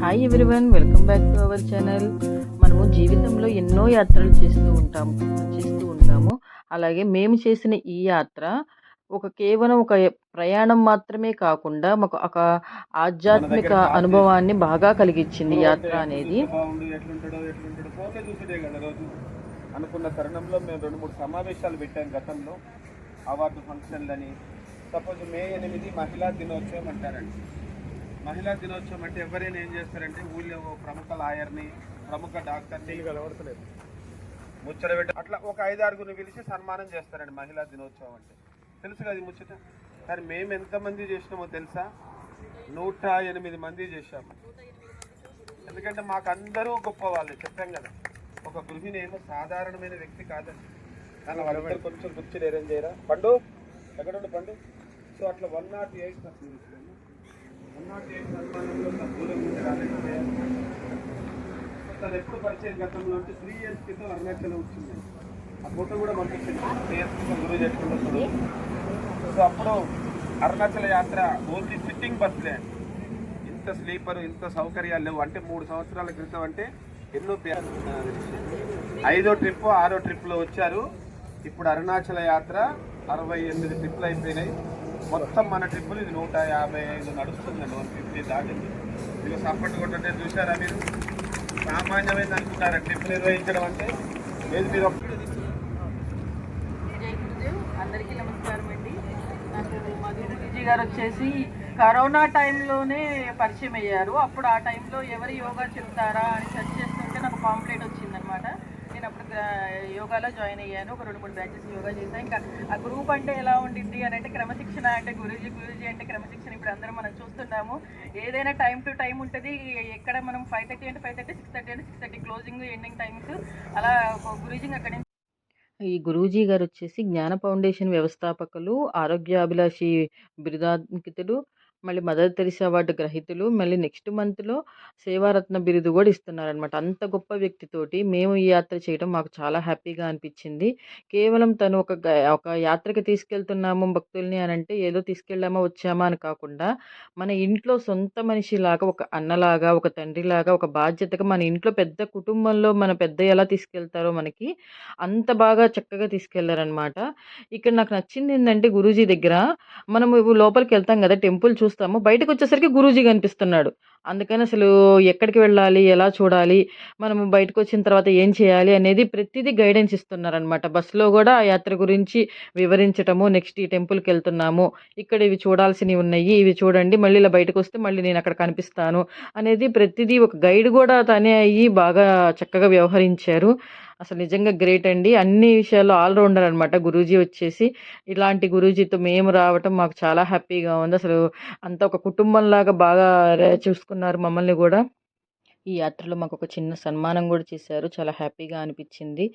Hi everyone, welcome back to our channel. మనము జీవితంలో ఎన్నో యాత్రలు చేస్తూ ఉంటాము. అలాగే మేము చేసిన ఈ యాత్ర కేవలం ఒక ప్రయాణం మాత్రమే కాకుండా మాకు ఒక ఆధ్యాత్మిక అనుభవాన్ని బాగా కలిగించింది ఈ యాత్ర అనేది. అనుకున్న తరుణంలో మేము 2-3 సమావేశాలు పెట్టాం గతంలో, అవార్డు ఫంక్షన్లని. సపోజ్ మే 8 మహిళా దినోత్సవం అంటారండి. మహిళా దినోత్సవం అంటే ఎవరైనా ఏం చేస్తారంటే ఊళ్ళో ప్రముఖ లాయర్ని, ప్రముఖ డాక్టర్ని ముచ్చట పెట్టి అట్లా ఒక 5-6 పిలిచి సన్మానం చేస్తారండి మహిళా దినోత్సవం అంటే. తెలుసు కదా ముచ్చట. కానీ మేము ఎంతమంది చేసినామో తెలుసా? 108 మంది చేశాము. ఎందుకంటే మాకు అందరూ గొప్ప వాళ్ళు చెప్పాం కదా. ఒక గృహిణి ఏమో సాధారణమైన వ్యక్తి కాదండి. కానీ వాళ్ళందరూ కొంచెం గుర్తులు అరేంజ్ చేయరా? పండు ఎక్కడుండి పండు. సో అట్లా 108 సన్మానంలో దూరం నుంచి రాలేకపోతే తను ఎప్పుడు పరిచయం గతంలో అంటే 3 years క్రితం అరుణాచలం వచ్చింది. ఆ ఫోటో కూడా పంపించింది. 3 years క్రితం గురువు చేసుకుంటున్నాడు. సో అప్పుడు అరుణాచల యాత్ర ఓన్లీ సిట్టింగ్ బస్లే, ఇంత స్లీపర్ ఇంత సౌకర్యాలు లేవు. అంటే 3 సంవత్సరాల క్రితం అంటే ఎన్నో 5వ ట్రిప్ 6వ ట్రిప్లో వచ్చారు. ఇప్పుడు అరుణాచల యాత్ర 68 ట్రిప్లు అయిపోయినాయి. మొత్తం మన ట్రిప్పులు ఇది 155 నడుస్తుందండి. 150 దాటింది. ఇక సపోర్ట్ కొట్టంటే చూసారా మీరు? సామాన్యమైంది అనుకుంటారా ట్రిప్ నిర్వహించడం అంటే? లేదు మీరు అందరికీ నమస్కారం అండి. నాకు మధురి విజయ్ గారు వచ్చేసి కరోనా టైంలోనే పరిచయం అయ్యారు. అప్పుడు ఆ టైంలో ఎవరు యోగా చెప్తారా అని సెర్చ్ చేస్తుంటే నాకు పాంప్లెట్ వచ్చిందనమాట. నేను అప్పుడు యోగాలో జాయిన్ అయ్యాను. ఒక 2-3 బ్యాచెస్ యోగా చేశాను. ఇంకా ఆ గ్రూప్ అంటే ఎలా ఉండింది అని అంటే క్రమశిక్షణ అంటే గురూజీ అంటే క్రమశిక్షణ. ఇప్పుడు అందరం మనం చూస్తున్నాము. ఏదైనా టైం టు టైం ఉంటుంది. ఎక్కడ మనం 5:30 అంటే 5:30, 6:30 అంటే 6:30 క్లోజింగ్ ఎండింగ్ టైమ్స్ అలా గురూజీ అక్కడి నుంచి. ఈ గురూజీ గారు వచ్చేసి జ్ఞాన ఫౌండేషన్ వ్యవస్థాపకులు, ఆరోగ్యాభిలాషి బిరుదాంకితులు, మళ్ళీ మదర్ తెరిసా అవార్డు గ్రహీతులు, మళ్ళీ నెక్స్ట్ మంత్లో సేవారత్న బిరుదు కూడా ఇస్తున్నారనమాట. అంత గొప్ప వ్యక్తితోటి మేము ఈ యాత్ర చేయడం మాకు చాలా హ్యాపీగా అనిపించింది. కేవలం తను ఒక యాత్రకి తీసుకెళ్తున్నాము భక్తుల్ని అని అంటే ఏదో తీసుకెళ్ళామా వచ్చామా అని కాకుండా మన ఇంట్లో సొంత మనిషిలాగా, ఒక అన్నలాగా, ఒక తండ్రిలాగా, ఒక బాధ్యతగా మన ఇంట్లో పెద్ద కుటుంబంలో మన పెద్ద ఎలా తీసుకెళ్తారో మనకి అంత బాగా చక్కగా తీసుకెళ్లారనమాట. ఇక్కడ నాకు నచ్చింది ఏంటంటే గురూజీ దగ్గర మనము లోపలికి వెళ్తాం కదా, టెంపుల్ చూస్తాము, బయటకు వచ్చేసరికి గురూజీ కనిపిస్తున్నాడు. అందుకని అసలు ఎక్కడికి వెళ్ళాలి, ఎలా చూడాలి, మనము బయటకు వచ్చిన తర్వాత ఏం చేయాలి అనేది ప్రతిదీ గైడెన్స్ ఇస్తున్నారనమాట. బస్సులో కూడా ఆ యాత్ర గురించి వివరించటము, నెక్స్ట్ ఈ టెంపుల్కి వెళ్తున్నాము, ఇక్కడ ఇవి చూడాల్సినవి ఉన్నాయి, ఇవి చూడండి, మళ్ళీ ఇలా బయటకు వస్తే మళ్ళీ నేను అక్కడ కనిపిస్తాను అనేది ప్రతిదీ ఒక గైడ్ కూడా తనే అయ్యి బాగా చక్కగా వ్యవహరించారు. అసలు నిజంగా గ్రేట్ అండి. అన్ని విషయాల్లో ఆల్రౌండర్ అనమాట గురూజీ వచ్చేసి. ఇలాంటి గురూజీతో మేము రావటం మాకు చాలా హ్యాపీగా ఉంది. అసలు అంతా ఒక కుటుంబంలాగా బాగా చూసుకున్నారు మమ్మల్ని కూడా. ఈ యాత్రలో మాకు ఒక చిన్న సన్మానం కూడా చేశారు. చాలా హ్యాపీగా అనిపించింది.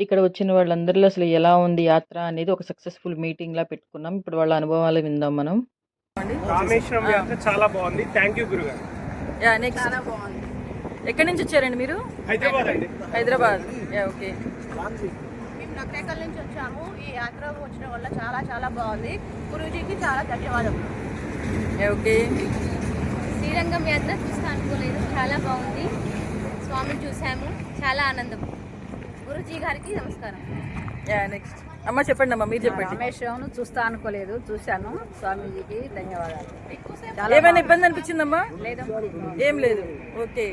ఇక్కడ వచ్చిన వాళ్ళందరిలో అసలు ఎలా ఉంది యాత్ర అనేది ఒక సక్సెస్ఫుల్ మీటింగ్ లా పెట్టుకున్నాం. ఇప్పుడు వాళ్ళ అనుభవాలు విందాం మనం. రామేశ్వరం యాత్ర చాలా బాగుంది. థ్యాంక్ యూ గురుగారు. చాలా బాగుంది. ఎక్కడి నుంచి వచ్చారండి మీరు? హైదరాబాద్ అండి. హైదరాబాద్. ఓకే. మేము నకరేకల్ నుంచి వచ్చాము. ఈ యాత్ర వచ్చిన వల్ల చాలా చాలా బాగుంది. గురూజీకి చాలా ధన్యవాదాలు. ఓకే. శ్రీరంగం యాత్ర చూస్తా అనుకోలేదు, చాలా బాగుంది. స్వామిని చూసాము, చాలా ఆనందం. గురూజీ గారికి నమస్కారం. నెక్స్ట్ అమ్మ చెప్పండి. అమ్మ మీరు చెప్పండి. రామేశ్వరం చూస్తా అనుకోలేదు, చూశాను. స్వామీజీకి ధన్యవాదాలు. ఏమైనా ఇబ్బంది అనిపించిందమ్మా? ఏం లేదు. ఓకే.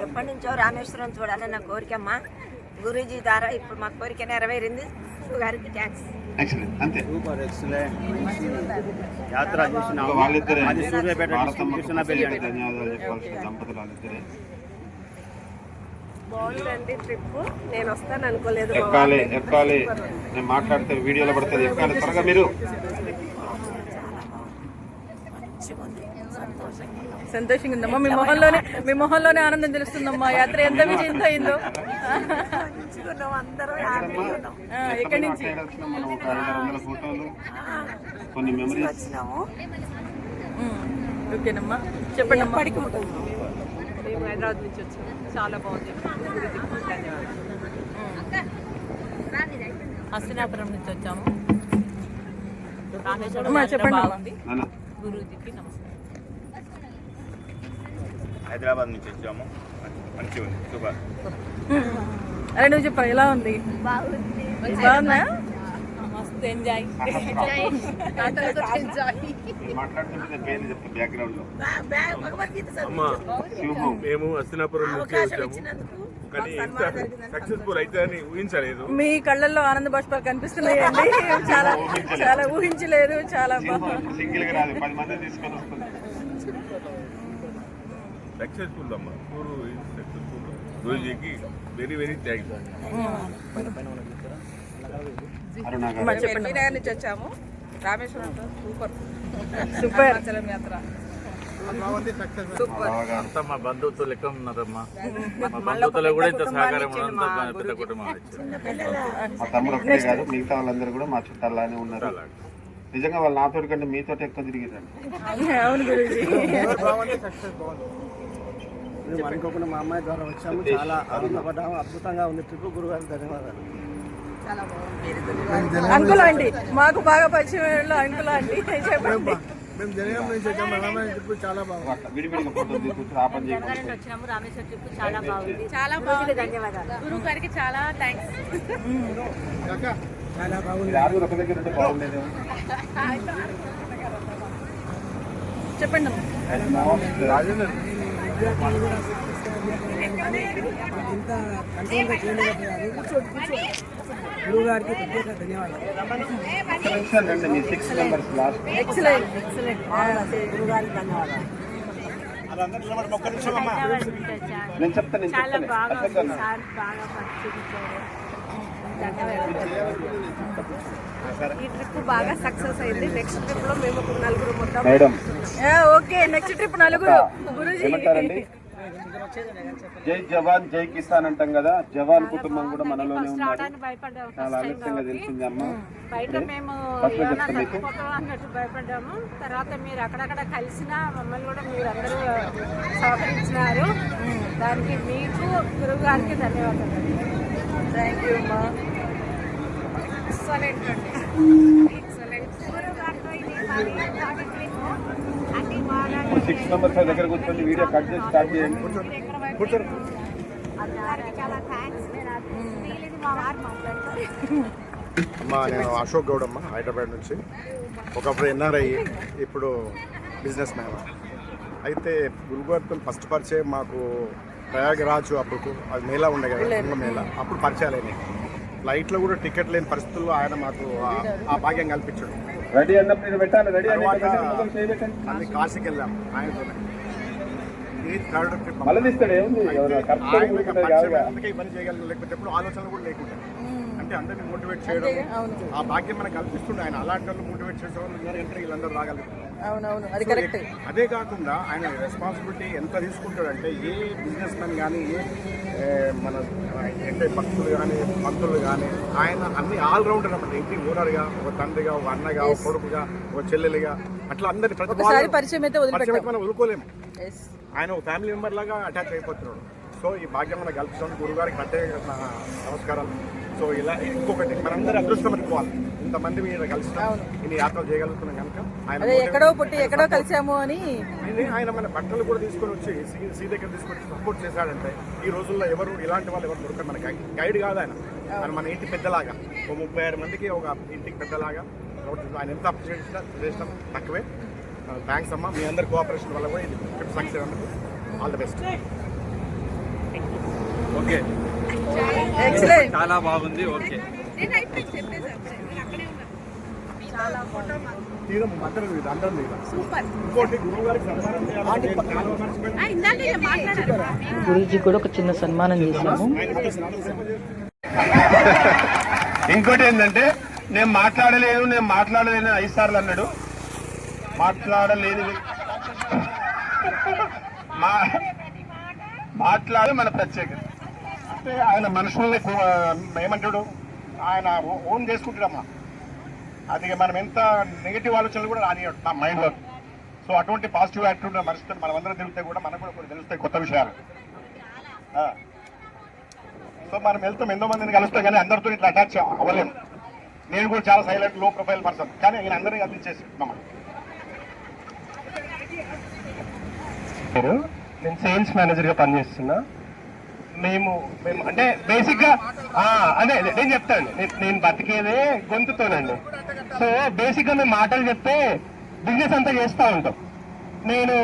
ఎప్పటి నుంచో రామేశ్వరం చూడాలని నా కోరికమ్మా. గురూజీ ద్వారా ఇప్పుడు మా కోరిక నెరవేరింది. గారికి థ్యాంక్స్. అంతే. యాత్ర చూసిన వాళ్ళిద్దరే ధన్యవాదాలు చెప్పాల్సిన దంపతులు వాళ్ళిద్దరే. బాగుందండి ట్రిప్. నేను వస్తాను అనుకోలేదు. ఎక్కాలి. నేను మాట్లాడితే వీడియోలో పడుతుంది. ఎక్కాలి త్వరగా మీరు. సంతోషంగా ఉందమ్మా. మీ మొహంలోనే ఆనందం తెలుస్తుందమ్మా. యాత్ర ఎంత విజయంతో అయిందో. ఎక్కడి నుంచి? మనం ఒక 500 ఫోటోలు, కొన్ని మెమరీస్. ఓకేనమ్మా చెప్పండి. మేము హైదరాబాద్ నుంచి వచ్చాము. చాలా బాగుంది. హస్తినాపురం నుంచి వచ్చాము. రామేశ్వరం చెప్పండి. గురూజీకి నమస్కారం. హైదరాబాద్ నుంచి వచ్చాము. మంచిగా ఉంది, సూపర్. అరే నువ్వు చెప్ప ఎలా ఉంది? బాగుంది. బాగుందా? మస్తు ఎంజాయ్. మాట్లాడుతుంటే పేరు చెప్తా బ్యాక్గ్రౌండ్ లో. అమ్మా మేము హస్తినాపురం నుంచి వచ్చాము, కానీ ఇంత సక్సెస్ఫుల్ అయితే అని ఊహించలేదు. మీ కళ్ళల్లో ఆనంద బాష్పాలు కనిపిస్తున్నాయండి. చాలా చాలా ఊహించలేదు. చాలా బాగుంది. సింగిల్ గా రాదు, 10 మంది తీసుకొని వస్తుంది. సక్సెస్ఫుల్ అమ్మా, టూరు సక్సెస్ఫుల్. గురూజీకి వెరీ వెరీ థ్యాంక్స్. చెప్పండి. నుంచి వచ్చాము. Rameswaram super super. యాత్ర అంతా మా బంధువుతో లెక్క ఉన్నారమ్మా. మా బంధువుతో కూడా ఇంత సహకారం ఉండడం పెద్ద కుటుంబం. మా తమ్ముడు ఒక్కడే కాదు, మిగతా వాళ్ళందరూ కూడా మా చుట్టాలానే ఉన్నారు. నిజంగా వాళ్ళు నాతో కంటే మీతో ఎక్కువ తిరిగిరండి. అవును గురూజీ. మేము అనుకోకుండా మా అమ్మాయి ద్వారా వచ్చాము, చాలా ఆనందపడ్డాము. అద్భుతంగా ఉంది ట్రిప్. గురుగారికి ధన్యవాదాలు. అంకుల్ అండి, మాకు బాగా పరిచయం అంకుల్ అండి, చెప్పండి. మేము జనగాం నుంచి వచ్చాము. రామాయణ ట్రిప్ చాలా బాగుంది. విడివిడిగా ఫోటో తీసుకుంటారు, ఆపని చేయకుండా. వచ్చినాము. రామేశ్వరం ట్రిప్ చాలా బాగుంది. చాలా బాగుంది. ధన్యవాదాలు. గురువు గారికి చాలా థ్యాంక్స్. చాలా బాగుంది. ఆరుగురు ఒక దగ్గర ఉంటే బాగుండేది. చెప్పండి. ఇంత కంట్రోల్గా చేయలేదు. గురువు గారికి ప్రత్యేక ధన్యవాదాలు. మీ 6 మెంబర్స్ లాస్ట్. Excellent excellent. గురువు గారికి ధన్యవాదాలు. నేను చెప్తాను. ఈ ట్రిప్ బాగా సక్సెస్ అయింది. నెక్స్ట్ ట్రిప్ లో మేము ఒక నలుగురు మొత్తం. మేడం ఓకే, నెక్స్ట్ ట్రిప్ నలుగురు. గురూజీ ఏమంటారండి? జై జవాన్ జై కిసాన్ అంటాం కదా, జవాన్ కుటుంబం కూడా మనలోనే ఉన్నారు. చాలా ఆలస్యంగా తెలిసింది అమ్మ. బయట మేము అన్నట్టు భయపడ్డాము. తర్వాత మీరు అక్కడక్కడ కలిసినా మమ్మల్ని కూడా మీరు అందరూ సహకరించినారు. దానికి మీకు గురువు గారికి ధన్యవాదాలు. థ్యాంక్ యూ అమ్మా. ఎక్సలెంట్ అండి. ఇప్పుడు 6 మెంబర్స్ దగ్గర కూర్చొని వీడియో కట్ చేసి స్టార్ట్ చేయండి. కూర్చోరు. అమ్మా నేను అశోక్ గౌడ్ అమ్మ, హైదరాబాద్ నుంచి. ఒకప్పుడు ఎన్ఆర్ఐ, ఇప్పుడు బిజినెస్ మ్యాన్. అయితే గురుగారితో ఫస్ట్ పరిచయం మాకు ప్రయాగరాజు, అప్పుడు అది మేళా ఉండే కదా, మేళా, అప్పుడు పరిచయాలు. ఫ్లైట్లో కూడా టికెట్ లేని పరిస్థితుల్లో ఆయన మాకు ఆ భాగ్యం కల్పించాడు. రెడీ అన్నప్పుడు పెట్టాలి. రెడీ అన్ని కాశీకి వెళ్ళాం ఆయనతోనే. ఇది థర్డ్ ట్రిప్. అందుకే ఈ పని చేయగలను, లేకపోతే ఎప్పుడు ఆలోచనలు కూడా లేకుండా. అంటే అందరినీ మోటివేట్ చేయడం, ఆ భాగ్యం మనకు కల్పిస్తుండే ఆయన. అలాంటి వాళ్ళు మోటివేట్ చేసే వాళ్ళు ఎంట్రీ వీళ్ళందరూ రాగలుగుతారు. అది కరెక్ట్. అదే కాకుండా ఆయన రెస్పాన్సిబిలిటీ ఎంత తీసుకుంటాడంటే, ఏ బిజినెస్ మ్యాన్ కానీ, ఏ మన అంటే భక్తులు కానీ, భక్తులు కానీ, ఆయన అన్ని ఆల్రౌండర్ అన్నమాట. ఇంటి ఓనర్గా, ఒక తండ్రిగా, ఒక అన్నగా, ఒక కొడుకుగా, ఒక చెల్లెలుగా, అట్లా అందరినీ ప్రతి పరిచయం అయితే మనం వదులుకోలేము. ఆయన ఒక ఫ్యామిలీ మెంబర్ లాగా అటాచ్ అయిపోతున్నాడు. సో ఈ భాగ్యం మనకు కల్పిస్తాం. గురుగారికి ప్రత్యేక నమస్కారాలు. సో ఇలా ఇంకొకటి, మనందరూ అదృష్టం అనుకోవాలి. ఇంతమంది మీరు కలిసినాం, ఇన్ని యాత్రలు చేయగలుగుతున్నాం కనుక ఆయన ఎక్కడో పుట్టి ఎక్కడో కలిసాము అని ఆయన మన బట్టలు కూడా తీసుకొని వచ్చి సీ దగ్గర తీసుకొని సపోర్ట్ చేశాడంటే, ఈ రోజుల్లో ఎవరు ఇలాంటి వాళ్ళు ఎవరు దొరకరు. మన గైడ్ కాదు ఆయన, మన ఇంటి పెద్దలాగా. ఒక 36 మందికి ఒక ఇంటికి పెద్దలాగా. ఆయన ఎంత అప్రిషియేట్ చేసినాం తక్కువే. థ్యాంక్స్ అమ్మా, మీ అందరి కోఆపరేషన్ వల్ల కూడా ఇది ట్రిప్ సక్సెస్ అన్నది. All the best. Okay, excellent. చాలా బాగుంది. ఓకే, గురూజీ కూడా ఒక చిన్న సన్మానం చేశాము. ఇంకోటి ఏంటంటే, నేను మాట్లాడలేను 5 సార్లు అన్నాడు. మాట్లాడే మన ప్రత్యేకత అంటే ఆయన మనుషుల్ని ఏమంటాడు, ఆయన ఓన్ చేసుకుంటాడమ్మా. అది మనం ఎంత నెగిటివ్ ఆలోచనలు కూడా రానియడు నా మైండ్లో. సో అటువంటి పాజిటివ్ యాటిట్యూడ్ మనిషితో మనం అందరం తిరిగితే కూడా మనకు కూడా కొన్ని తెలుస్తాయి కొత్త విషయాలు. సో మనం వెళ్తాం, ఎంతో మందిని కలుస్తాం, కానీ అందరితో ఇట్లా అటాచ్ అవ్వలేము. నేను కూడా చాలా సైలెంట్, లో ప్రొఫైల్ పర్సన్, కానీ నేను అందరినీ కల్పించేసి నేను సేల్స్ మేనేజర్గా పనిచేస్తున్నా. మేము అంటే బేసిక్గా అదే నేను చెప్తాను, నేను బతికేదే గొంతుతోనండి. సో బేసిక్గా మేము మాటలు చెప్తే బిజినెస్ అంతా చేస్తూ ఉంటాం. నేను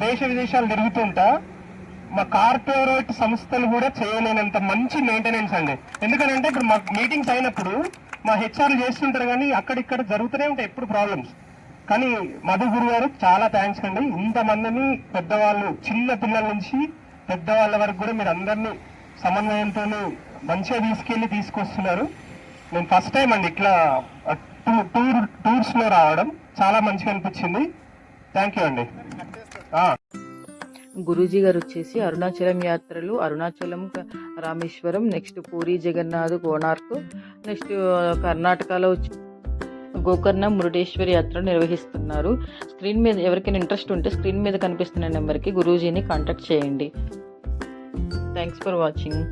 దేశ విదేశాలు తిరుగుతుంటా. మా కార్పొరేట్ సంస్థలు కూడా చేయలేనంత మంచి మెయింటెనెన్స్ అండి. ఎందుకంటే ఇప్పుడు మా మీటింగ్స్ అయినప్పుడు మా హెచ్ఆర్లు చేస్తుంటారు, కానీ అక్కడిక్కడ జరుగుతూనే ఉంటాయి ఎప్పుడు ప్రాబ్లమ్స్. కానీ మధు గురు గారు చాలా థ్యాంక్స్ అండి. ఇంతమందిని పెద్దవాళ్ళు, చిన్న పిల్లల నుంచి పెద్దవాళ్ళ వరకు కూడా మీరు అందరినీ సమన్వయంతో మంచిగా తీసుకొస్తున్నారు. నేను ఫస్ట్ టైం అండి ఇట్లా టూర్స్లో రావడం, చాలా మంచిగా అనిపించింది. థ్యాంక్ యూ అండి. గురూజీ గారు వచ్చేసి అరుణాచలం యాత్రలు, అరుణాచలం, రామేశ్వరం, నెక్స్ట్ పూరి జగన్నాథ్, కోణార్క్, నెక్స్ట్ కర్ణాటకలో వచ్చి గోకర్ణ, మురుడేశ్వరి యాత్ర నిర్వహిస్తున్నారు. స్క్రీన్ మీద ఎవరికైనా ఇంట్రెస్ట్ ఉంటే స్క్రీన్ మీద కనిపిస్తున్న నెంబర్కి గురూజీని కాంటాక్ట్ చేయండి. Thanks for watching.